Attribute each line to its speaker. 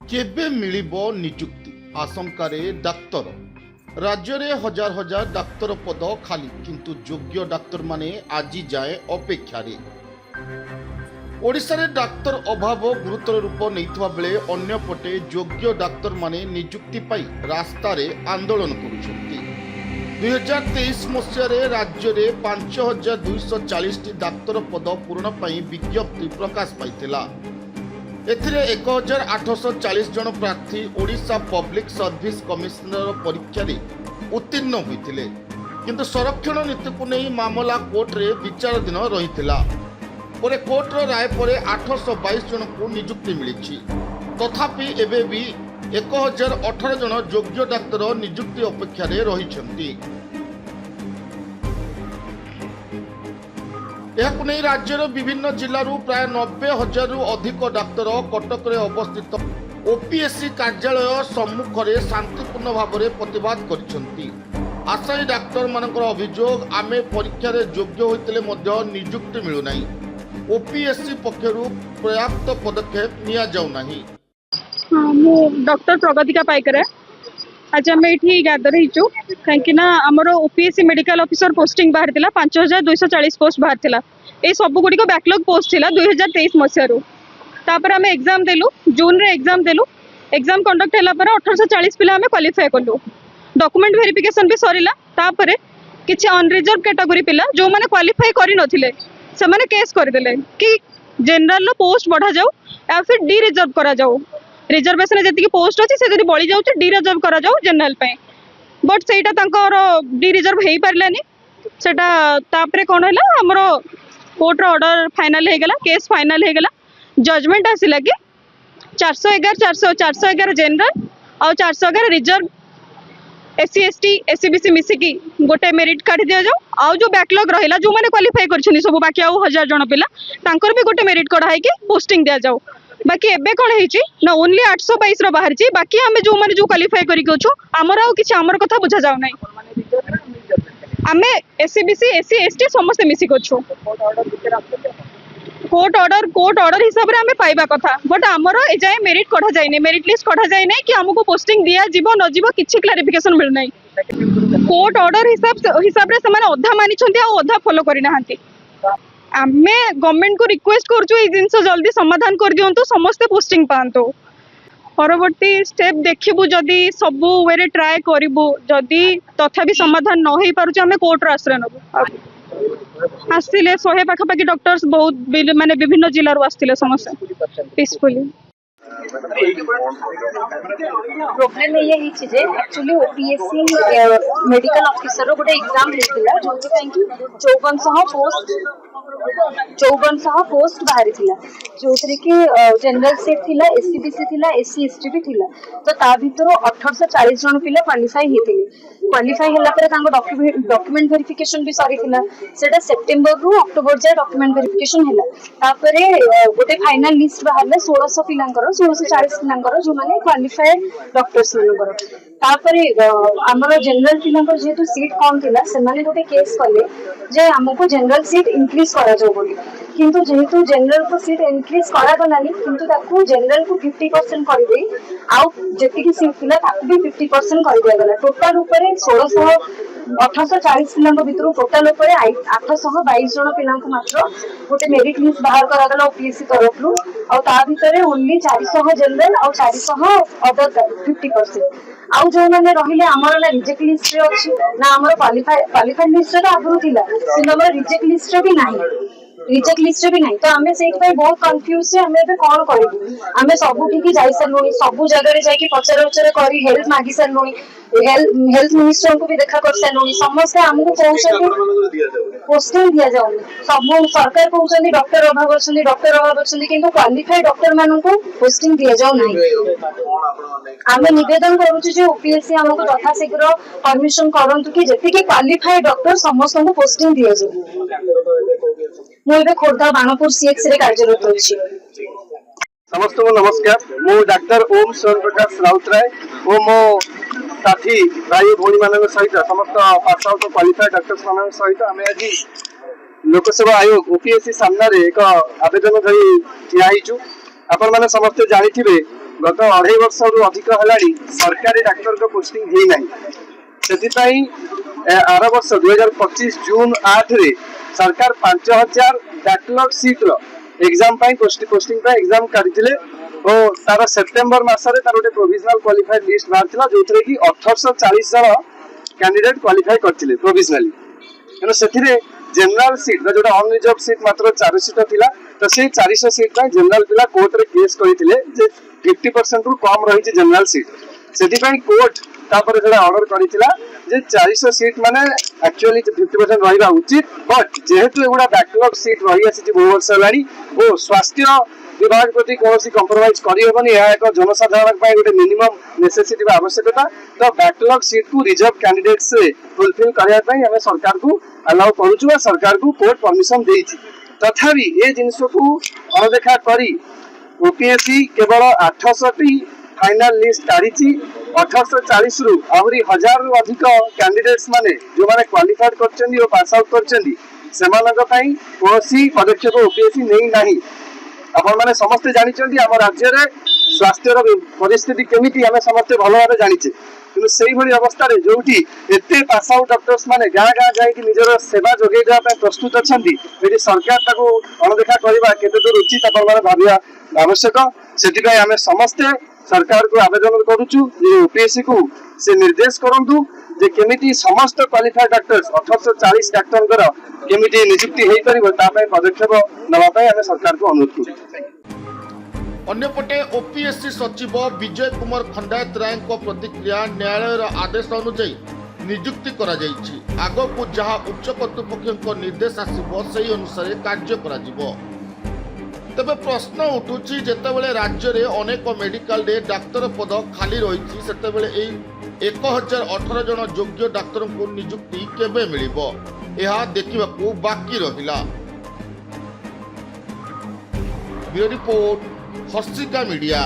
Speaker 1: केबे मिलिबो नियुक्ति आशंकारे डाक्तर राज्य में हजार हजार डाक्तर पद खाली किंतु योग्य डाक्तर माने आज जाए अपेक्षार ओडिशा रे डाक्तर अभाव गुरुतर रूप नहीं बेले अन्यपटे योग्य डाक्तर माने नियुक्ति पाई रास्ता रे आंदोलन करुछंती। 2023 मसीह राज्य में 5240 डाक्तर पद पूरण पाई विज्ञप्ति प्रकाश पाइथिला। एथिरे 1840 जन प्रार्थी ओडिशा पब्लिक सर्विस कमिशनर परीक्षा रे उत्तीर्ण होइथिले किंतु संरक्षण नीति को नहीं मामला कोर्ट रे विचाराधीन रहिथिला। परे कोर्टर राय पर 822 जन को नियुक्ति मिली। तथापि एबे भी 1018 जन योग्य डाक्तर नियुक्ति अपेक्षा रही। नहीं राज्यर विभिन्न जिलूर प्राय 90,000 रु अधिक डाक्तर कटक रे अवस्थित ओपीएससी कार्यालय सम्मुख में शांतिपूर्ण भाव में प्रतिवाद करिसेंती। आशायी डाक्तर मानकर अभियोग आमे परीक्षा रे योग्य होइतिले मध्य नियुक्ति मिलुना। ओपीएससी पक्षरु पर्याप्त पदक्षेप निया जाउ नाही।
Speaker 2: डॉक्टर प्रगतिका पाइकर आज आम ये गैदर हो कहीं आमर ओपीएससी मेडिकल ऑफिसर पोस्टिंग बाहर 5240 पोस्ट बाहर ये सब गुड़िक बैकलॉग पोस्ट थिला 2023 मसीह आम एग्जाम देलु जून रे एग्जाम देलु एग्जाम कंडक्ट होला पर 1840 पिला आम क्वालिफाई कलु डॉक्यूमेंट वेरिफिकेशन भी सरीला तापर किछि अनरिजर्व कैटेगरी पिला जो माने क्वालिफाई करि नथिले से माने केस करदेले कि जनरल पोस्ट बढ़ा जाऊ या फिर डी रिजर्व करा जाऊ रिजर्वेशन जी पोस्ट अच्छी से बड़ी जाऊँ डी रिजर्व करा जाऊ जनरल पे बट सेटा डी रिजर्व हो पारानी सेटा कौन है आमर कोर्ट ऑर्डर फाइनल हो गला केस फाइनल हो गला जजमेंट आसला कि 411 जनरल और 411 रिजर्व एससी एसटी एससीबीसी मिसिकी गोटे मेरिट काढ़ी दि जाऊ आउ जो बैकलॉग रहा जो मैंने क्वालिफाई कर सब बाकी आउ 1000 जन पिला तांकर भी गोटे मेरिट कढ़ाई पोस्टिंग दि जाऊ। बाकी एबे कौन है ना ओनली 822 रो बाहर बाकी आम जो मैंने जो क्वालिफाई करके आमर आउ किसी आमर कथा बुझा जाऊ ना आम एससीबीसी एससी एसटी समस्ते मिसिक अच्छु कोर्ट ऑर्डर हिसाब से आम पाइबा कथा बट आमर ए जाए मेरिट कढ़ा जाए मेरिट लिस्ट कढ़ा जाए ना कि आमको पोस्टिंग दिया जीव न जीव किसी क्लारिफिकेशन मिलना कोर्ट ऑर्डर हिसाब से अधा मानी अधा फॉलो करना आमे गवर्नमेंट को रिक्वेस्ट करछु ए जिंस जल्दी समाधान कर दियंतु समस्त पोस्टिंग पांतो परवर्ती स्टेप देखिबु जदी सब वे रे ट्राई करिबु जदी तथापि समाधान न होई पारुछ आमे कोर्ट रो आश्रय नबु आसिले 100 पाखापाखि डॉक्टर्स बहुत माने विभिन्न जिल्ला रो आस्तिले समस्या पीसफुली
Speaker 3: प्रोब्लेम ये एक्चुअली ओपीएससी मेडिकल ऑफिसर गोटे एग्जाम होता जो 5400 पोस्ट बाहरी जो कि जनरल सीट थिला एससीबीसी थिला एससी एसटी भी थिला तो ता भीतर 1840 जन पिला क्वालिफाई हेतिले क्वालिफाई होला पर डॉक्यूमेंट वेरिफिकेशन भी सरी थिला सेटा सितंबर रु अक्टोबर जाय डॉक्यूमेंट वेरिफिकेशन होला तापरे गोटे फाइनल लिस्ट बाहरले 1600 पिलांकर 1640 पिलांकर जो माने क्वालिफाइड डॉक्टर्स मानकर तापरे हमर जनरल पिलांकर जेतु सीट कम थिला से माने गोटे केस कले जे हमको जनरल सीट इंक्रीज करा जाऊ बोली किंतु जेहेतु जनरल को सीट इंक्रीज करा गलानी किंतु ताकू जनरल को 50% कर दे आउ जेतिकी सीट थिला ताकू भी 50% कर दिया गला टोटल ऊपर 1840 पिलांक भितर टोटल ऊपर 822 जन पिलांक मात्र गोटे मेरिट लिस्ट बाहर करा गला ओपीएससी तरफ रु और ता भितर ओनली 400 जनरल और 400 अदर 50% आउ जो मैंने रहिले हमर ना रिजेक्ट लिस्ट रे अछि ना हमर क्वालिफाइड लिस्ट रे आगु थिला सिन हमर रिजेक्ट लिस्ट रे भी नाही रिजेक्ट लिस्ट भी नहीं तो आमे से बहुत कंफ्यूज से हमें कौन करू आमे सब ठीक जाई सरलुनी सब जगह जाके पचर करी हेल्प मागी सरलुनी हेल्थ मिनिस्टर को भी देखा कर सरलुनी समस्त हमको कहउछथि पोस्टिंग दिया जाऊ सब सरकार कहउछथि डॉक्टर अभाव अछि किंतु क्वालिफाइड डॉक्टर मानन को पोस्टिंग दिया जाऊ नहीं आमे निवेदन करूछु जे ओपीएससी हमको यथाशीघ्र परमिशन करंतु कि जेति कि क्वालिफाइड डॉक्टर समस्त को पोस्टिंग दिया जाऊ मुझे खोर्धा बाणपुर सीएक्स रे कार्यरत अछि।
Speaker 4: समस्त को नमस्कार मु डॉक्टर ओम स्वर्ण प्रकाश राउतराय ओ मो साथी भाई भौणी मान सहित समस्त पास आउट क्वालिफाइड डॉक्टर्स मान सहित आम आज लोकसेवा आयोग ओपीएससी सामने एक आवेदन धरी ठिया आपण मैंने समस्ते जानी गत 2.5 वर्ष अधिक है सरकारी डाक्तर को पोस्टिंग है से आर वर्ष 2025 जून 8 रे सरकार 5000 backlog seat exam posting exam करथिले और तार सेप्टेम्बर मासरे तार गोटे प्रोविजनल क्वालिफाइड लिस्ट बाहर जो थी कि 1840 जन कैंडिडेट क्वालिफाई करथिले प्रोविजनली तेणु से जनरल सीट जो अनरिजर्व सीट मात्र 4 सीट थिला तो से 400 सीट जनरल पिला कोर्ट रे केस करथिले जे 50% रु कम रही जनरल सीट से कोर्ट तापर जो ऑर्डर करथिला जे 400 सीट माने एक्चुअली 50% रहिबा उचित बट जेहेतु एगुडा बैकलॉग सीट रही आसी बहु वर्ष हेलानी ओ स्वास्थ्य विभाग प्रति कौन कंप्रोमाइज करहबनी यह एक जनसाधारण गोटे मिनिमम नेसेसिटी आवश्यकता तो बैकलॉग सीट को रिजर्व कैंडिडेट से फुलफिल करने आम सरकार को अलाउ करुचु सरकार को कोर्ट परमिशन देती तथापि ये जिनस को अणदेखा करी ओपीएससी केवल 800 फाइनल लिस्ट काढ़ी 1840 रु आहरी 1000 रु अधिक कैंडिडेट्स माने जो माने क्वालिफाइड करछन्ती और पास आउट करछन्ती सेमानक पई कोसी पदक्षेप ओपीएससी नहीं नाही आपण माने समस्त जानिचन्ती हम राज्य रे स्वास्थ्य परिस्थिति केमिति हमें समस्त भलो भाबे जानिचे किंतु सेही भली अवस्था रे जोठी एते पास आउट डॉक्टर्स माने गाँ गाँ जाई कि निजर सेवा जोगै देबा पे प्रस्तुत अछन्ती एठी सरकार ताको अणदेखा करबा केते दूर उचित आपण माने भाबिया आवश्यक सेति आम समस्त सरकार को आवेदन करुचु जे ओपीएससी को से निर्देश करंतु जे केमिति समस्त क्वालिफाइड डॉक्टर्स 1840 डॉक्टर केमिति नियुक्ति हेई परिबो ता पय पदक्षेप नवा पय आम सरकार को अनुरोध करू।
Speaker 1: अन्यपटे ओपीएससी सचिव विजय कुमार खंडायत राय प्रतिक्रिया न्यायालय आदेश अनुଯାयी नियुक्ति करा जायछि आगो को जहां उच्च कर्तृपक्ष निर्देश आसिबो सेही अनुसार कार्य करा जिवो तेबे प्रश्न उठुछि जेतेबेले राज्य रे अनेक मेडिकल रे डाक्तर पद खाली रही सेतेबेले एई 1018 जन योग्य डाक्तर को नियुक्ति केबे मिलिबो यह देखिबाकू बाकी रहिला। Bureau report Harshika media.